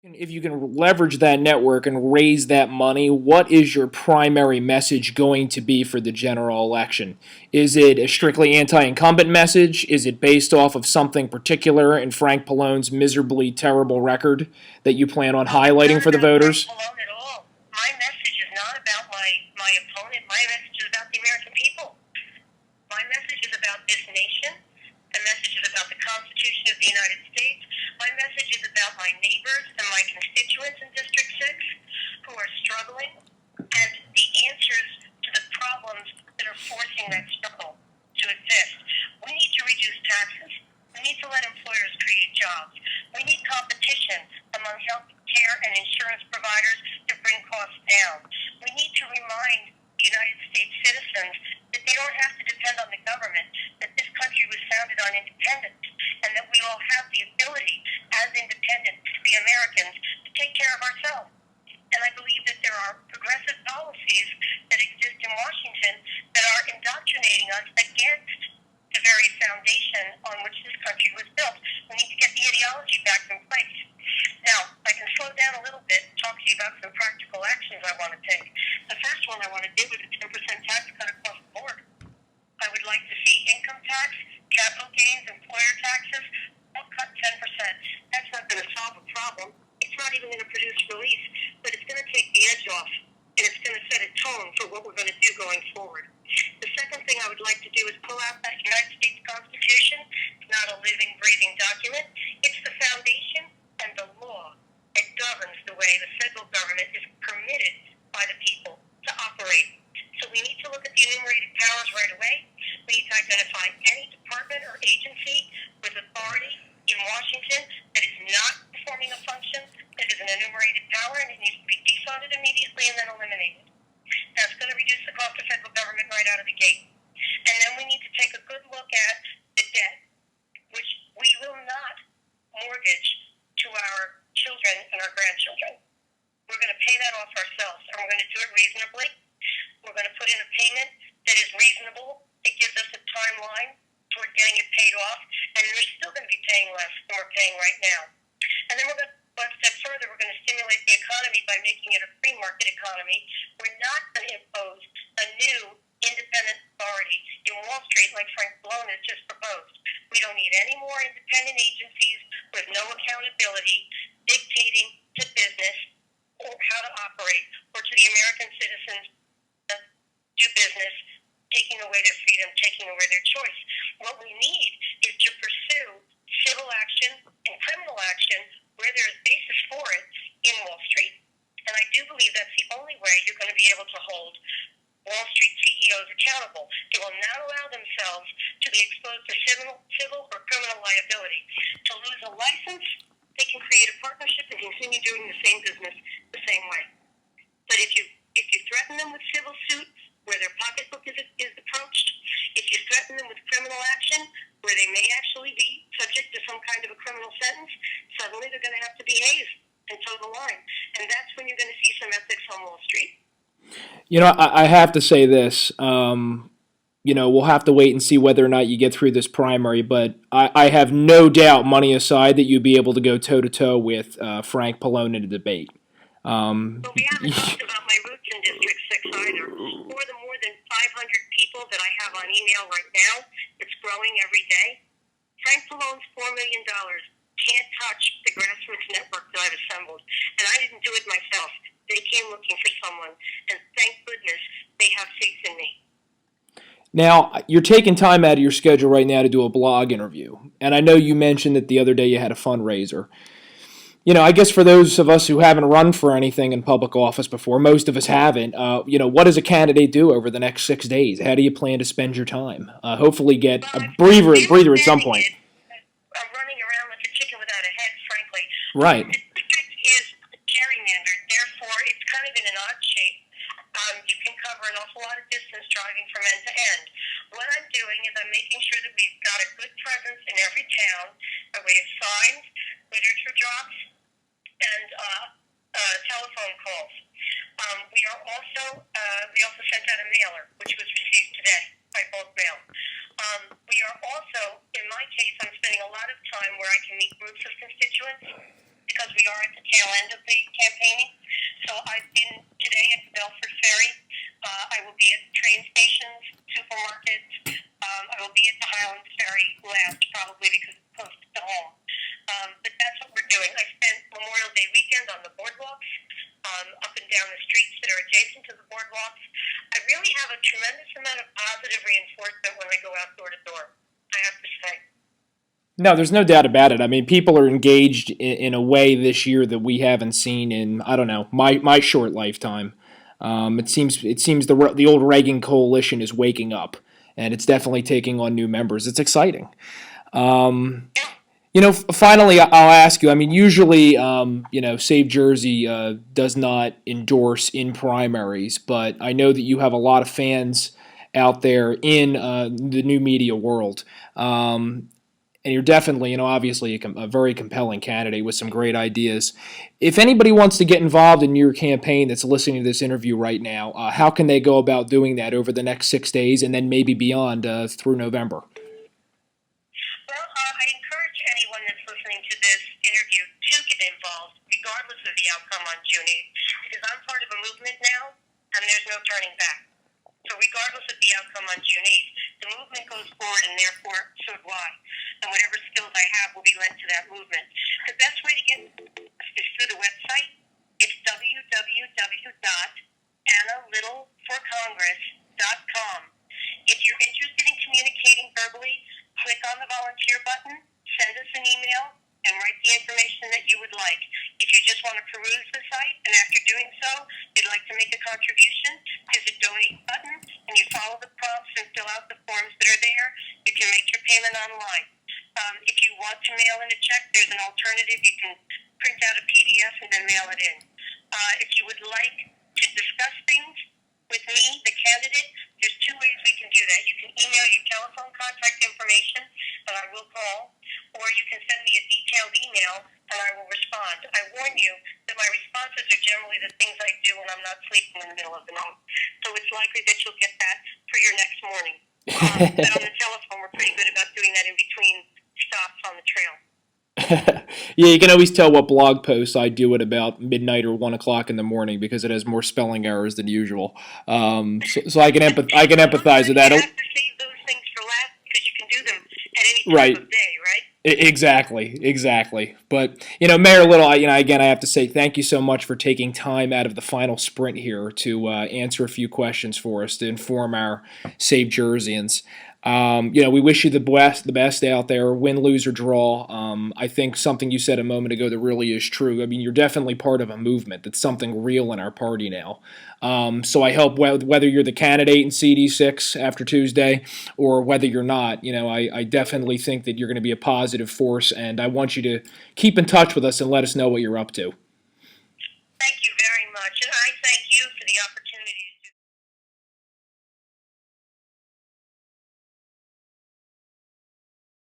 If you can leverage that network and raise that money, what is your primary message going to be for the general election? Is it a strictly anti-incumbent message? Is it based off of something particular in Frank Pallone's miserably terrible record that you plan on No, it's highlighting not for the about Frank voters? Malone at all. My message is not about my opponent. My message is about the American people. My message is about this nation. My message is about the Constitution of the United States. My message is about my neighbors and my constituents in District 6 who are struggling and the answers to the problems that are forcing that struggle to exist. We need to reduce taxes. We need to let employers create jobs. We need competition among health care and insurance providers to bring costs down. We need to remind United States citizens that they don't have to depend on the government, that this country was founded on independence, and that we all have the ability as independents to be Americans to take care of ourselves. And I believe that there are progressive policies that exist in Washington that are indoctrinating us against the very foundation on which this country was built. We need to get the ideology back in place. Now, I can slow down a little bit and talk to you about some practical actions I want to take. The first one I want to do is a 10% tax cut across the board. I would like to see income tax, capital gains, employer taxes, all cut 10%. That's not going to solve a problem. It's not even going to produce relief, but it's going to take the edge off, and it's going to set a tone for what we're going to do going forward. The second thing I would like to do is pull out that United States Constitution. It's not a living, breathing document. It's the foundation and the law that governs the way the federal government is permitted by the people to operate. So we need to look at the enumerated powers right away. We need to identify any department or agency with authority in Washington that is not performing a function that is an enumerated power, and it needs to be defunded immediately and then eliminated. That's going to reduce the cost of federal government right out of the gate. And then we need to take a good look at the debt, which we will not mortgage to our children and our grandchildren. We're going to pay that off ourselves, and we're going to do it reasonably. We're going to put in a payment that is reasonable. It gives us a timeline toward getting it paid off, and we're still going to be paying less than we're paying right now. And then we're going to go one step further. We're going to stimulate the economy by making it a free market economy. We're not going to impose a new independent authority in Wall Street like Frank Malone has just proposed. We don't need any more independent agencies with no accountability dictating to business or how to operate, or to the American citizens do business, taking away their freedom, taking away their choice. What we need is to pursue civil action and criminal action where there is basis for it in Wall Street. And I do believe that's the only way you're going to be able to hold Wall Street CEOs accountable. They will not allow themselves to be exposed to civil or criminal liability. To lose a license, they can create a partnership and continue doing the same business the same way. But if you threaten them with civil suit where their pocketbook is approached, if you threaten them with criminal action where they may actually be subject to some kind of a criminal sentence, suddenly they're going to have to behave and toe the line. And that's when you're going to see some ethics on Wall Street. I have to say this. We'll have to wait and see whether or not you get through this primary, but I have no doubt, money aside, that you'd be able to go toe to toe with Frank Pallone in a debate. But we haven't talked about my roots in District 6 either. For the more than 500 people that I have on email right now, it's growing every day. Frank Pallone's $4 million can't touch the grassroots network that I've assembled. And I didn't do it myself. They came looking for someone. And thank goodness they have faith in me. Now, you're taking time out of your schedule right now to do a blog interview. And I know you mentioned that the other day you had a fundraiser. I guess for those of us who haven't run for anything in public office before, most of us haven't, what does a candidate do over the next 6 days? How do you plan to spend your time? Hopefully get Well, a breather at some point. I'm running around like a chicken without a head, frankly. Right. The district is gerrymandered, therefore it's kind of in an odd shape. You can cover an awful lot of distance driving from end to end. What I'm doing is I'm making sure that we've got a good presence in every town by way of signs, literature drops, and telephone calls. We also sent out a mailer, which was received today by bulk mail. We are also, in my case, I'm spending a lot of time where I can meet groups of constituents. The because we are at the tail end of the campaigning. So I've been today at the Belford Ferry. I will be at train stations, supermarkets. I will be at the Highlands Ferry last, probably because it's close to home. But that's what we're doing. I spent Memorial Day weekend on the boardwalks, up and down the streets that are adjacent to the boardwalks. I really have a tremendous amount of positive reinforcement when I go out door to door, I have to say. No, there's no doubt about it. I mean, people are engaged in a way this year that we haven't seen in, I don't know, my short lifetime. It seems the old Reagan coalition is waking up, and it's definitely taking on new members. It's exciting. Um, Finally, I'll ask you. I mean, usually, Save Jersey does not endorse in primaries, but I know that you have a lot of fans out there in the new media world. And you're definitely, obviously a very compelling candidate with some great ideas. If anybody wants to get involved in your campaign that's listening to this interview right now, how can they go about doing that over the next 6 days and then maybe beyond through November? Well, I encourage anyone that's listening to this interview to get involved, regardless of the outcome on June 8th, because I'm part of a movement now, and there's no turning back. So regardless of the outcome on June 8th, the movement goes forward, and therefore so do I. And whatever skills I have will be lent to that movement. The best way to get is through the website. It's www.annalittleforcongress.com. If you're interested in communicating verbally, click on the volunteer button, send us an email, and write the information that you would like. If you just want to peruse the site, and after doing so, you'd like to make a contribution, there's a donate button, and you follow the prompts and fill out the forms that are there. You can make your payment online. If you want to mail in a check, there's an alternative. You can print out a PDF and then mail it in. If you would like to discuss things with me, the candidate, there's two ways we can do that. You can email your telephone contact information, and I will call, or you can send me a detailed email, and I will respond. I warn you that my responses are generally the things I do when I'm not sleeping in the middle of the night. So it's likely that you'll get that for your next morning. But on the telephone, we're pretty good about doing that in between stops on the trail. Yeah, you can always tell what blog posts I do at about midnight or 1 o'clock in the morning because it has more spelling errors than usual. So I can empathize with that. You have to save those things for last because you can do them at any time Right. of day, right? Exactly. But Mayor Little, again, I have to say thank you so much for taking time out of the final sprint here to answer a few questions for us to inform our Save Jerseyans. We wish you the best out there, win, lose, or draw. I think something you said a moment ago that really is true. I mean, you're definitely part of a movement that's something real in our party now. So I hope whether you're the candidate in CD6 after Tuesday or whether you're not, I definitely think that you're going to be a positive force, and I want you to keep in touch with us and let us know what you're up to. Thank you very much, and I thank you for the opportunity to do